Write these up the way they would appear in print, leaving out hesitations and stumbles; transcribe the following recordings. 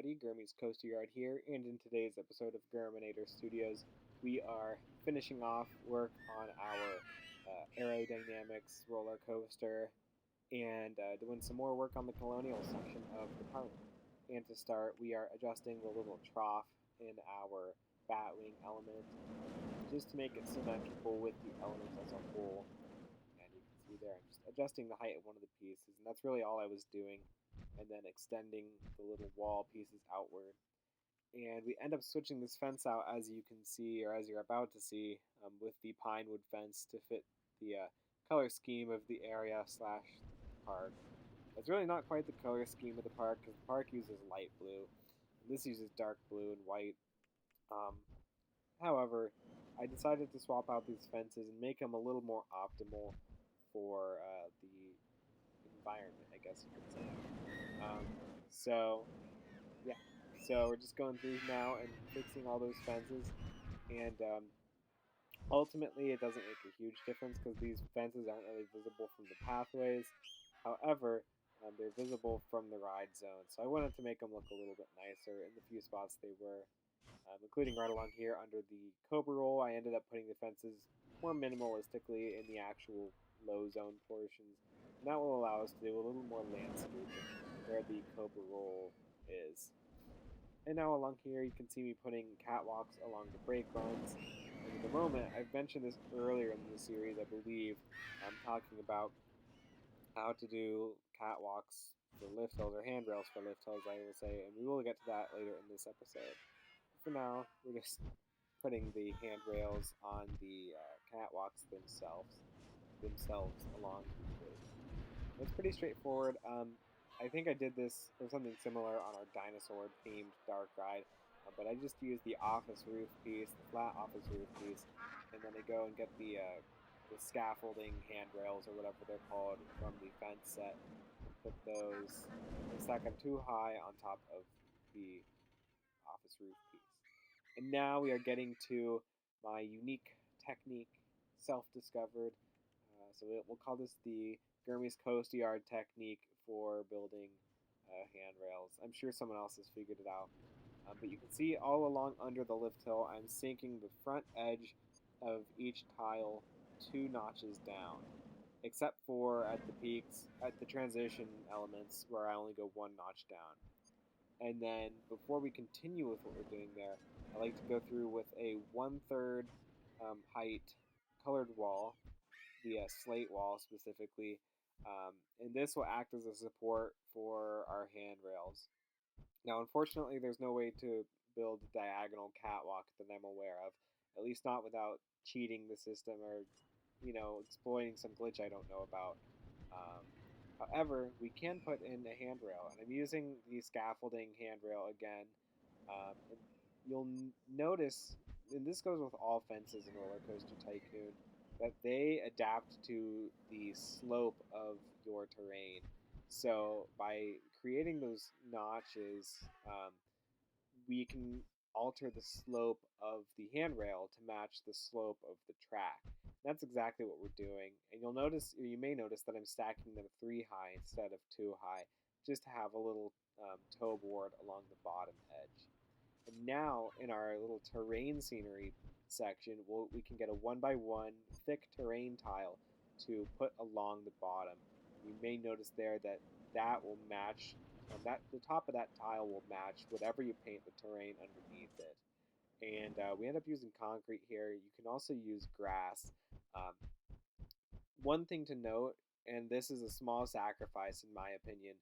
everybody, Gurmy's Coaster Yard here, and in today's episode of Germanator Studios, we are finishing off work on our aerodynamics roller coaster and doing some more work on the colonial section of the park. And to start, we are adjusting the little trough in our batwing element just to make it symmetrical with the element as a whole. And you can see there, I'm just adjusting the height of one of the pieces, and that's really all I was doing. And then extending the little wall pieces outward. And we end up switching this fence out, as you can see, or as you're about to see, with the pine wood fence to fit the color scheme of the area slash park. It's really not quite the color scheme of the park, because the park uses light blue. And this uses dark blue and white. However, I decided to swap out these fences and make them a little more optimal for the environment, I guess you could say. Um, so, yeah. So we're just going through now and fixing all those fences. And ultimately, it doesn't make a huge difference because these fences aren't really visible from the pathways. However, they're visible from the ride zone. So I wanted to make them look a little bit nicer in the few spots they were. Including right along here under the Cobra roll, I ended up putting the fences more minimalistically in the actual low zone portions. And that will allow us to do a little more landscaping where the Cobra roll is. And now along here, you can see me putting catwalks along the brake lines. And at the moment, I've mentioned this earlier in the series, I believe. I'm talking about how to do catwalks for lift hills, or handrails for lift hills, I will say. And we will get to that later in this episode. For now, we're just putting the handrails on the catwalks themselves along the bridge. It's pretty straightforward. I think I did this or something similar on our dinosaur-themed dark ride, but I just used the office roof piece, the flat office roof piece, and then I go and get the scaffolding handrails or whatever they're called from the fence set, and put those and stack them too high on top of the office roof piece. And now we are getting to my unique technique, self-discovered. So we'll call this the Gurmy's Coaster Yard technique for building handrails. I'm sure someone else has figured it out. But you can see all along under the lift hill, I'm sinking the front edge of each tile 2 notches down. Except for at the peaks, at the transition elements, where I only go 1 notch down. And then before we continue with what we're doing there, I like to go through with a 1/3 height colored wall, the slate wall specifically, and this will act as a support for our handrails. Now, unfortunately, there's no way to build a diagonal catwalk that I'm aware of, at least not without cheating the system or, exploiting some glitch I don't know about. However, we can put in a handrail, and I'm using the scaffolding handrail again. And you'll notice, and this goes with all fences in Roller Coaster Tycoon, that they adapt to the slope of your terrain. So by creating those notches, we can alter the slope of the handrail to match the slope of the track. That's exactly what we're doing. And you'll notice, or you may notice, that I'm stacking them 3 high instead of 2 high, just to have a little toe board along the bottom edge. And now in our little terrain scenery section, we can get a 1x1 thick terrain tile to put along the bottom. You may notice there that will match, the top of that tile will match whatever you paint the terrain underneath it. And we end up using concrete here. You can also use grass. One thing to note, and this is a small sacrifice in my opinion,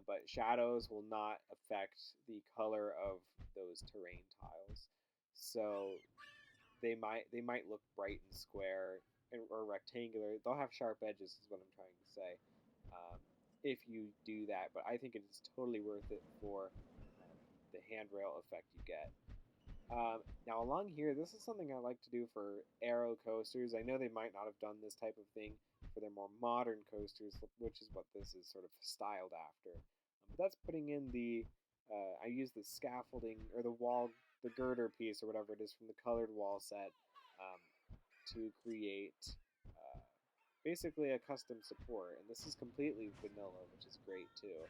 but shadows will not affect the color of those terrain tiles. So they might look bright and square or rectangular. They'll have sharp edges, is what I'm trying to say. If you do that, but I think it is totally worth it for the handrail effect you get. Now along here, this is something I like to do for aero coasters. I know they might not have done this type of thing for their more modern coasters, which is what this is sort of styled after. But that's putting in I use the scaffolding, or the wall, the girder piece, or whatever it is from the colored wall set, to create basically a custom support. And this is completely vanilla, which is great too.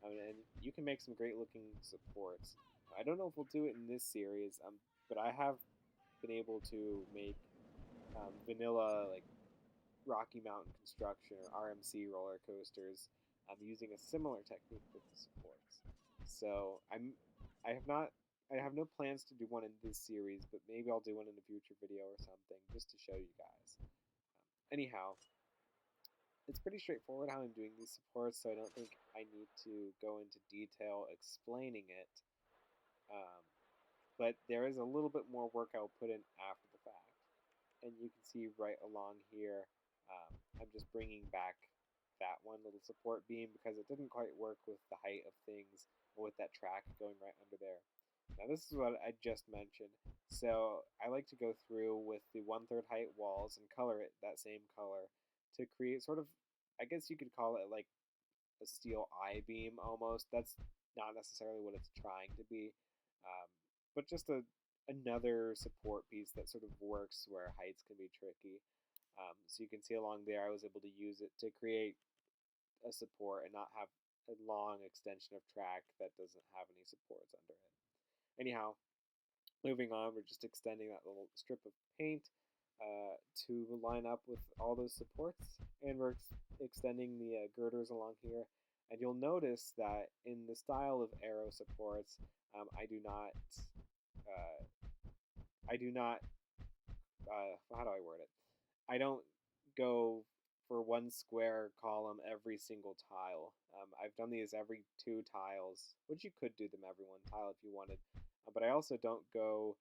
And you can make some great looking supports. I don't know if we'll do it in this series, but I have been able to make vanilla like Rocky Mountain construction or RMC roller coasters using a similar technique with the supports. So I have no plans to do one in this series, but maybe I'll do one in a future video or something just to show you guys. Anyhow, it's pretty straightforward how I'm doing these supports, so I don't think I need to go into detail explaining it. Um, but there is a little bit more work I'll put in after the fact. And you can see right along here, I'm just bringing back that one little support beam because it didn't quite work with the height of things or with that track going right under there. Now this is what I just mentioned. So I like to go through with the 1/3 height walls and color it that same color to create sort of, I guess you could call it like a steel I-beam almost. That's not necessarily what it's trying to be, um, but just another support piece that sort of works where heights can be tricky. So you can see along there, I was able to use it to create a support and not have a long extension of track that doesn't have any supports under it. Anyhow, moving on, we're just extending that little strip of paint to line up with all those supports, and we're extending the girders along here. And you'll notice that in the style of arrow supports, I do not, uh, I do not, how do I word it? I don't go for one square column every single tile. I've done these every 2 tiles, which you could do them every 1 tile if you wanted, but I also don't go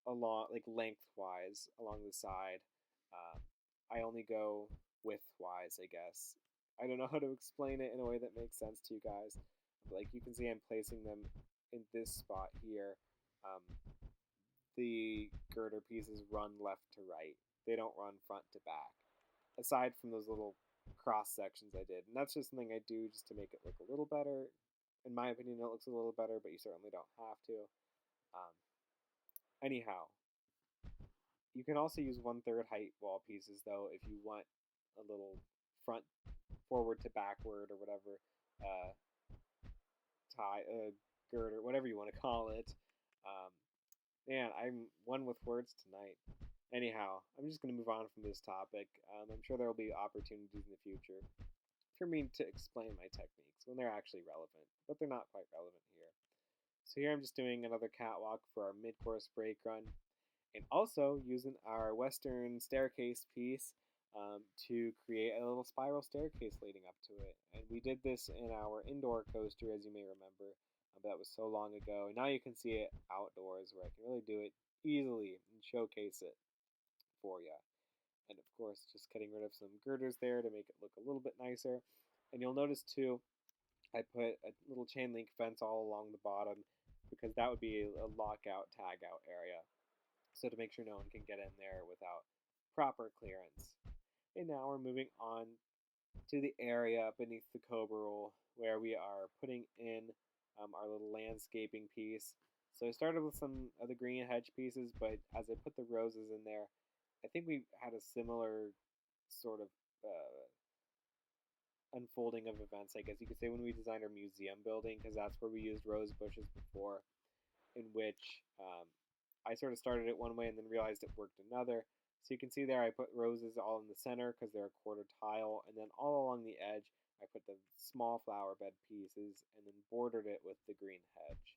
along like lengthwise along the side. Um, I only go widthwise, I guess. I don't know how to explain it in a way that makes sense to you guys. But like you can see, I'm placing them in this spot here. Um, the girder pieces run left to right. They don't run front to back. Aside from those little cross sections I did. And that's just something I do just to make it look a little better. In my opinion, it looks a little better, but you certainly don't have to. Um, anyhow, you can also use 1/3 height wall pieces, though, if you want a little front, forward to backward, or whatever tie, girder, whatever you want to call it. Um, Man, I'm one with words tonight. Anyhow, I'm just going to move on from this topic. I'm sure there will be opportunities in the future for me to explain my techniques when they're actually relevant, but they're not quite relevant here. So here I'm just doing another catwalk for our mid-course brake run, and also using our western staircase piece to create a little spiral staircase leading up to it. And we did this in our indoor coaster, as you may remember. That was so long ago. And now you can see it outdoors where I can really do it easily and showcase it for you. And of course, just getting rid of some girders there to make it look a little bit nicer. And you'll notice too, I put a little chain link fence all along the bottom because that would be a lockout, tag out area. So to make sure no one can get in there without proper clearance. And now we're moving on to the area beneath the Cobra roll where we are putting in our little landscaping piece. So I started with some of the green hedge pieces, but as I put the roses in there, I think we had a similar sort of unfolding of events, I guess you could say, when we designed our museum building, because that's where we used rose bushes before, in which I sort of started it one way and then realized it worked another. So you can see there I put roses all in the center because they're a quarter tile, and then all along the edge I put the small flower bed pieces and then bordered it with the green hedge.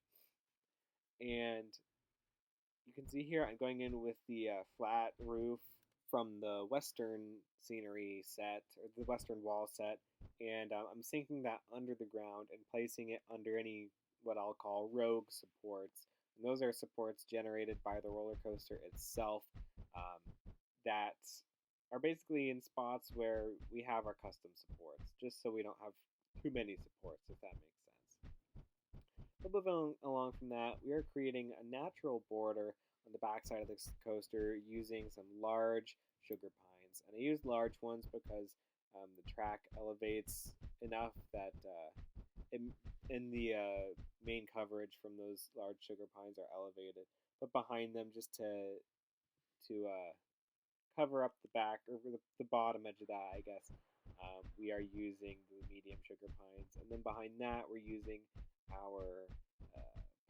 And you can see here I'm going in with the flat roof from the western scenery set, or the western wall set, and I'm sinking that under the ground and placing it under any what I'll call rogue supports. And those are supports generated by the roller coaster itself um, that are basically in spots where we have our custom supports, just so we don't have too many supports, if that makes sense. But moving along from that, we are creating a natural border on the backside of this coaster using some large sugar pines. And I use large ones because the track elevates enough that in the main coverage from those large sugar pines are elevated. But behind them, just to cover up the back or the bottom edge of that, I guess, We are using the medium sugar pines, and then behind that we're using our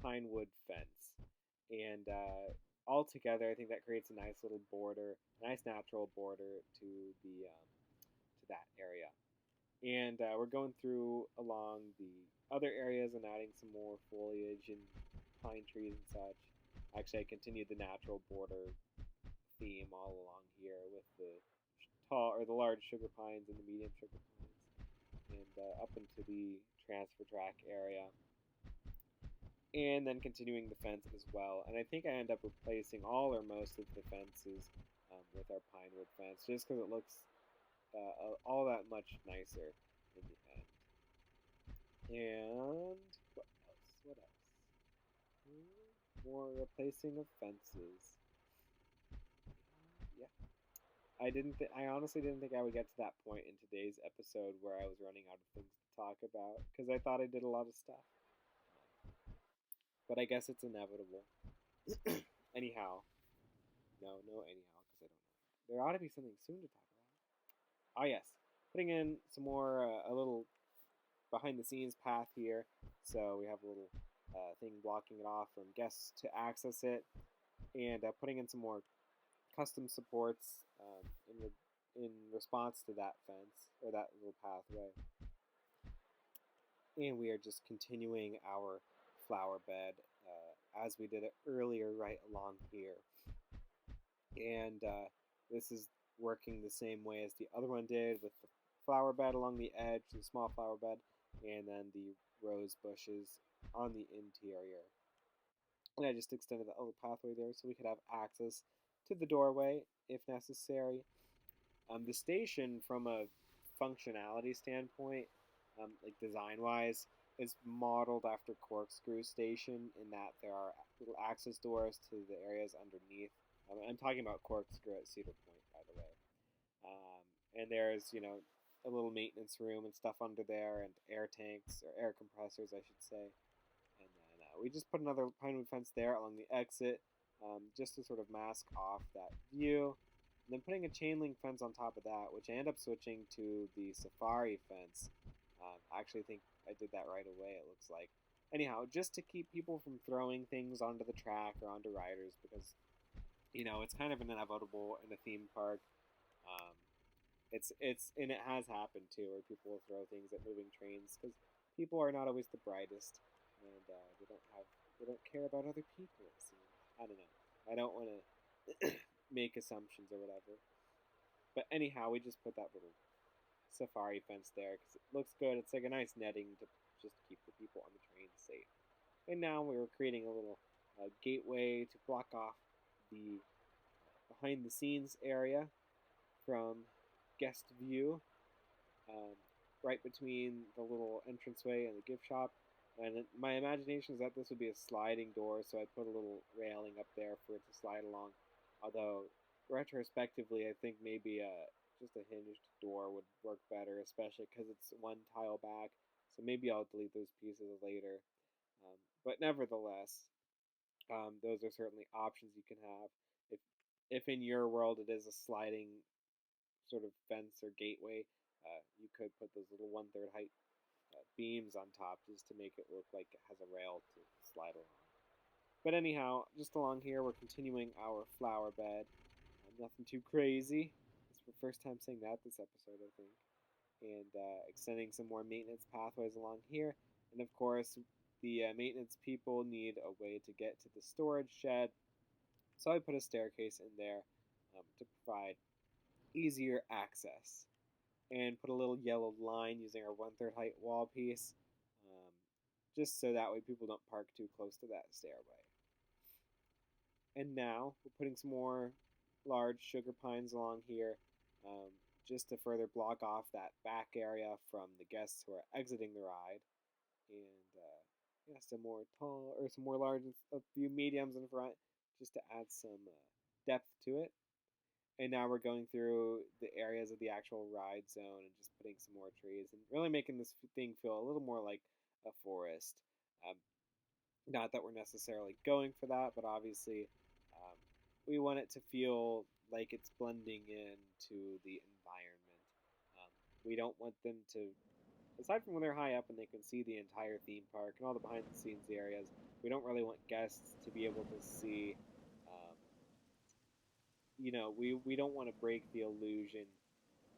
pine wood fence. And all together, I think that creates a nice little border, nice natural border to the to that area. And we're going through along the other areas and adding some more foliage and pine trees and such. Actually, I continued the natural border theme all along here with the tall or the large sugar pines and the medium sugar pines, and up into the transfer track area, and then continuing the fence as well. And I think I end up replacing all or most of the fences with our pine wood fence, just because it looks all that much nicer in the end. And what else? What else? More replacing of fences. Yeah, I honestly didn't think I would get to that point in today's episode where I was running out of things to talk about because I thought I did a lot of stuff. But I guess it's inevitable. Anyhow, no, anyhow, because I don't know. There ought to be something soon to talk about. Ah, yes, putting in some more a little behind the scenes path here, so we have a little thing blocking it off from guests to access it, and putting in some more custom supports in response to that fence or that little pathway. And we are just continuing our flower bed as we did it earlier right along here. And this is working the same way as the other one did with the flower bed along the edge, the small flower bed, and then the rose bushes on the interior. And I just extended the little pathway there so we could have access to the doorway if necessary. The station, from a functionality standpoint, like design wise, is modeled after Corkscrew Station in that there are little access doors to the areas underneath. I'm talking about Corkscrew at Cedar Point, by the way. And there's, a little maintenance room and stuff under there, and air tanks, or air compressors, I should say. And then we just put another pine wood fence there along the exit, just to sort of mask off that view. And then putting a chain link fence on top of that, which I end up switching to the safari fence. I actually think I did that right away, it looks like. Anyhow, just to keep people from throwing things onto the track or onto riders, because, it's kind of inevitable in a theme park. Um, and it has happened too, where people will throw things at moving trains because people are not always the brightest, and they don't care about other people. It seems. I don't know. I don't want to make assumptions or whatever. But anyhow, we just put that little safari fence there because it looks good. It's like a nice netting to just keep the people on the train safe. And now we were creating a little gateway to block off the behind the scenes area from guest view, um, right between the little entranceway and the gift shop. And my imagination is that this would be a sliding door, so I put a little railing up there for it to slide along. Although, retrospectively, I think maybe just a hinged door would work better, especially because it's one tile back. So maybe I'll delete those pieces later. But nevertheless, those are certainly options you can have. If in your world it is a sliding sort of fence or gateway, you could put those little 1/3 height beams on top just to make it look like it has a rail to slide along. But anyhow, just along here, we're continuing our flower bed. Nothing too crazy. It's the first time saying that this episode, I think. And extending some more maintenance pathways along here. And of course, the maintenance people need a way to get to the storage shed. So I put a staircase in there to provide easier access. And put a little yellow line using our 1/3 height wall piece, um, just so that way people don't park too close to that stairway. And now we're putting some more large sugar pines along here, um, just to further block off that back area from the guests who are exiting the ride. And yeah, some more tall or some more large, a few mediums in front, just to add some depth to it. And now we're going through the areas of the actual ride zone and just putting some more trees and really making this thing feel a little more like a forest. Um, Not that we're necessarily going for that, but obviously um, we want it to feel like it's blending into the environment. Um, We don't want them to, aside from when they're high up and they can see the entire theme park and all the behind the scenes areas, we don't really want guests to be able to see, um, we don't want to break the illusion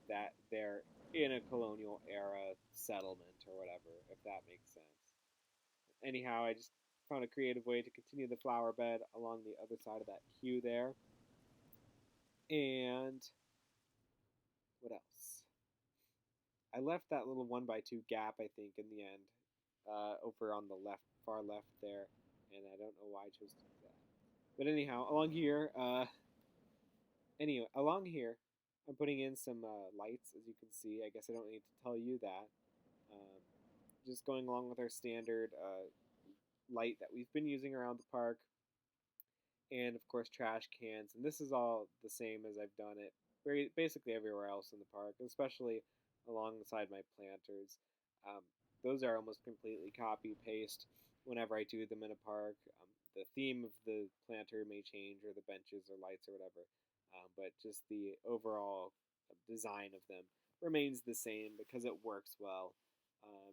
that they're in a colonial era settlement or whatever, if that makes sense. Anyhow, I just found a creative way to continue the flower bed along the other side of that queue there. And what else? I left that little 1x2 gap, I think, in the end, over on the left, far left there, and I don't know why I chose to do that. But anyhow, along here, I'm putting in some lights, as you can see. I guess I don't need to tell you that. Um, just going along with our standard light that we've been using around the park, and of course trash cans. And this is all the same as I've done it very basically everywhere else in the park, especially alongside my planters. Um, those are almost completely copy paste whenever I do them in a park. The theme of the planter may change, or the benches or lights or whatever, but just the overall design of them remains the same because it works well,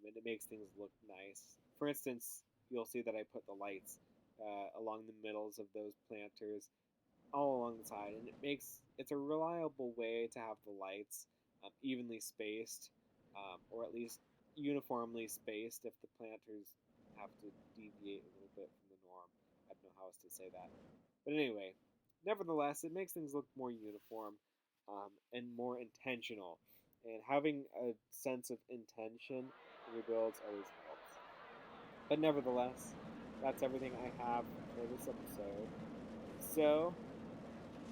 and it makes things look nice. For instance, you'll see that I put the lights along the middles of those planters all along the side, and it's a reliable way to have the lights evenly spaced, or at least uniformly spaced if the planters have to deviate a little bit from the norm. I don't know how else to say that, but anyway, nevertheless, it makes things look more uniform, and more intentional. And having a sense of intention in your builds always helps. But nevertheless, that's everything I have for this episode. So,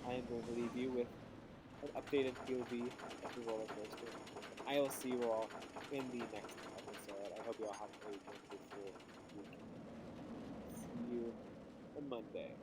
I am going to leave you with an updated POV of the roller coaster. I will see you all in the next episode. I hope you all have a wonderful week. See you on Monday.